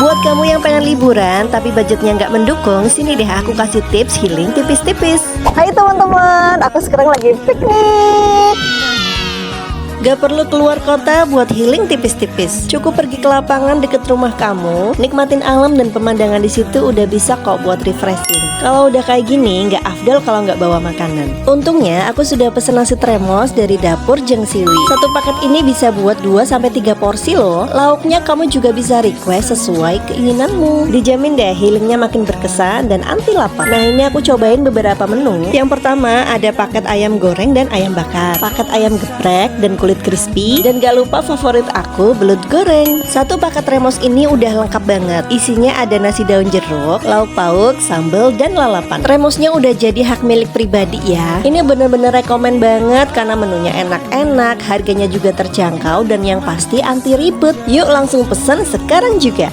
Buat kamu yang pengen liburan tapi budgetnya nggak mendukung, sini deh aku kasih tips healing tipis-tipis. Hai teman-teman, aku sekarang lagi piknik. Gak perlu keluar kota buat healing tipis-tipis. Cukup pergi ke lapangan deket rumah kamu, nikmatin alam dan pemandangan di situ udah bisa kok buat refreshing. Kalau udah kayak gini, nggak afdal kalau nggak bawa makanan. Untungnya aku sudah pesen nasi tremos dari dapur Jeng Siwi. Satu paket ini bisa buat 2-3 porsi loh. Lauknya kamu juga bisa request sesuai keinginanmu. Dijamin deh healingnya makin berkesan dan anti lapar. Nah ini aku cobain beberapa menu. Yang pertama ada paket ayam goreng dan ayam bakar, paket ayam geprek dan kulit crispy, dan gak lupa favorit aku belut goreng. Satu paket tremos ini udah lengkap banget. Isinya ada nasi daun jeruk, lauk pauk, sambal, dan lalapan. Tremosnya udah jadi hak milik pribadi ya. Ini bener-bener rekomen banget karena menunya enak-enak, harganya juga terjangkau, dan yang pasti anti ribet. Yuk langsung pesen sekarang juga.